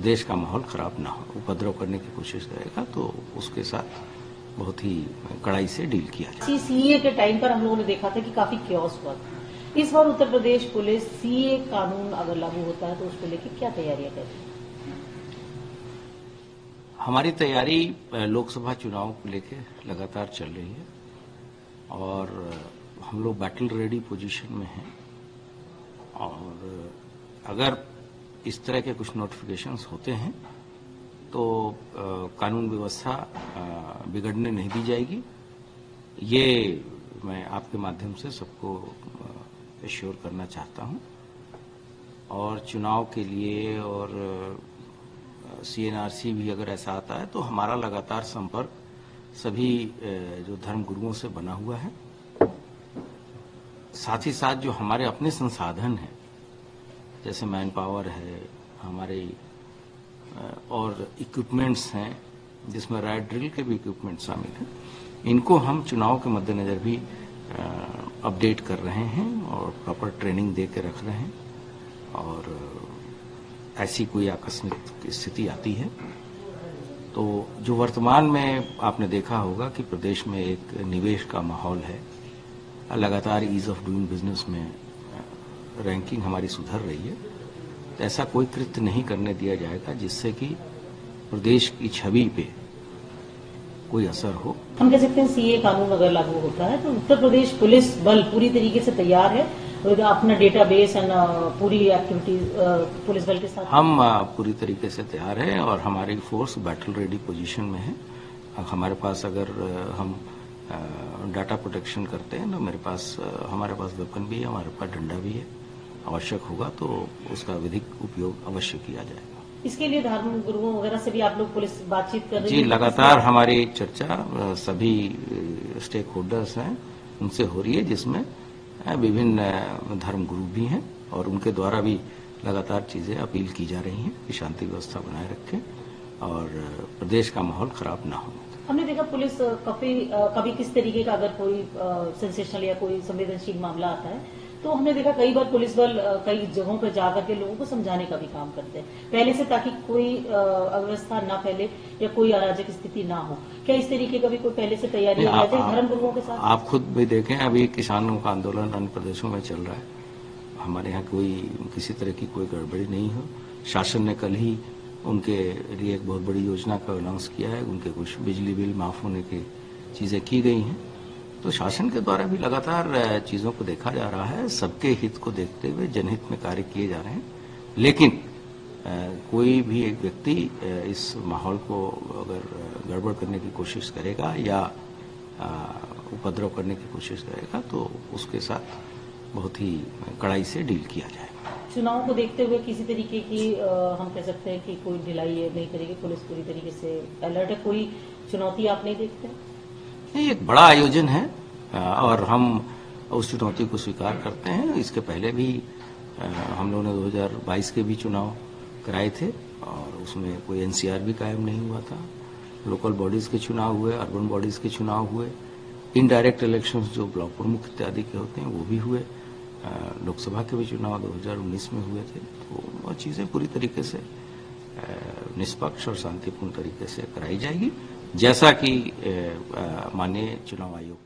प्रदेश का माहौल खराब ना हो, उपद्रव करने की कोशिश करेगा तो उसके साथ बहुत ही कड़ाई से डील किया जाए। सीए के टाइम पर हम लोगों ने देखा था कि काफी क्योस हुआ था। इस बार उत्तर प्रदेश पुलिस सीए कानून अगर लागू होता है तो उसको लेकर क्या तैयारियां कर रही है? हमारी तैयारी लोकसभा चुनाव को लेकर लगातार चल रही है और हम लोग बैटल रेडी पोजीशन में हैं और अगर इस तरह के कुछ नोटिफिकेशंस होते हैं तो कानून व्यवस्था बिगड़ने नहीं दी जाएगी। ये मैं आपके माध्यम से सबको एश्योर करना चाहता हूं और चुनाव के लिए और सीएनआरसी भी अगर ऐसा आता है तो हमारा लगातार संपर्क सभी जो धर्म गुरुओं से बना हुआ है। साथ ही साथ जो हमारे अपने संसाधन हैं जैसे मैन पावर है, हमारे और इक्विपमेंट्स हैं जिसमें राइट ड्रिल के भी इक्विपमेंट शामिल हैं, इनको हम चुनाव के मद्देनजर भी अपडेट कर रहे हैं और प्रॉपर ट्रेनिंग दे के रख रहे हैं और ऐसी कोई आकस्मिक स्थिति आती है तो जो वर्तमान में आपने देखा होगा कि प्रदेश में एक निवेश का माहौल है, लगातार ईज ऑफ डूइंग बिजनेस में रैंकिंग हमारी सुधर रही है, तो ऐसा कोई कृत्य नहीं करने दिया जाएगा जिससे कि प्रदेश की छवि पे कोई असर हो। हम कह सकते हैं सीए कानून अगर लागू होता है तो उत्तर प्रदेश पुलिस बल पूरी तरीके से तैयार है अपना डेटाबेस एंड पूरी एक्टिविटीज पुलिस बल के साथ। हम पूरी तरीके से तैयार हैं और हमारी फोर्स बैटल रेडी पोजीशन में है। हमारे पास अगर हम डाटा प्रोटेक्शन करते हैं तो हमारे पास वेपन भी है, हमारे पास डंडा भी है, आवश्यक होगा तो उसका विधिक उपयोग अवश्य किया जाएगा। इसके लिए धर्म गुरुओं वगैरह से भी आप लोग पुलिस बातचीत कर रही है? जी, लगातार हमारी चर्चा सभी स्टेक होल्डर्स हैं उनसे हो रही है जिसमें विभिन्न धर्म गुरु भी हैं और उनके द्वारा भी लगातार चीजें अपील की जा रही हैं कि शांति व्यवस्था बनाए रखें और प्रदेश का माहौल खराब ना हो। हमने देखा पुलिस कभी किस तरीके का अगर कोई सेंसेशनल या कोई संवेदनशील मामला आता है तो हमने देखा कई बार पुलिस बल कई जगहों पर जाकर के लोगों को समझाने का भी काम करते हैं पहले से, ताकि कोई अव्यवस्था ना फैले या कोई अराजक स्थिति ना हो। क्या इस तरीके का भी कोई पहले से तैयारी है धर्म गुरुओं के साथ? आप खुद भी देखें, अभी किसानों का आंदोलन अन्य प्रदेशों में चल रहा है, हमारे यहाँ कोई किसी तरह की कोई गड़बड़ी नहीं हो। शासन ने कल ही उनके लिए एक बहुत बड़ी योजना का अनाउंस किया है, उनके कुछ बिजली बिल माफ होने की चीजें की गई हैं, तो शासन के द्वारा भी लगातार चीजों को देखा जा रहा है। सबके हित को देखते हुए जनहित में कार्य किए जा रहे हैं, लेकिन कोई भी एक व्यक्ति इस माहौल को अगर गड़बड़ करने की कोशिश करेगा या उपद्रव करने की कोशिश करेगा तो उसके साथ बहुत ही कड़ाई से डील किया जाएगा। चुनाव को देखते हुए किसी तरीके की हम कह सकते हैं कि कोई ढिलाई नहीं करेगी पुलिस, पूरी तरीके से अलर्ट है, कोई चुनौती आप नहीं देखते? ये एक बड़ा आयोजन है और हम उस चुनौती को स्वीकार करते हैं। इसके पहले भी हम लोगों ने 2022 के भी चुनाव कराए थे और उसमें कोई एनसीआर भी कायम नहीं हुआ था। लोकल बॉडीज के चुनाव हुए, अर्बन बॉडीज के चुनाव हुए, इनडायरेक्ट इलेक्शंस जो ब्लॉक प्रमुख इत्यादि के होते हैं वो भी हुए, लोकसभा के भी चुनाव 2019 में हुए थे। तो वो चीजें पूरी तरीके से निष्पक्ष और शांतिपूर्ण तरीके से कराई जाएगी जैसा कि माननीय चुनाव आयोग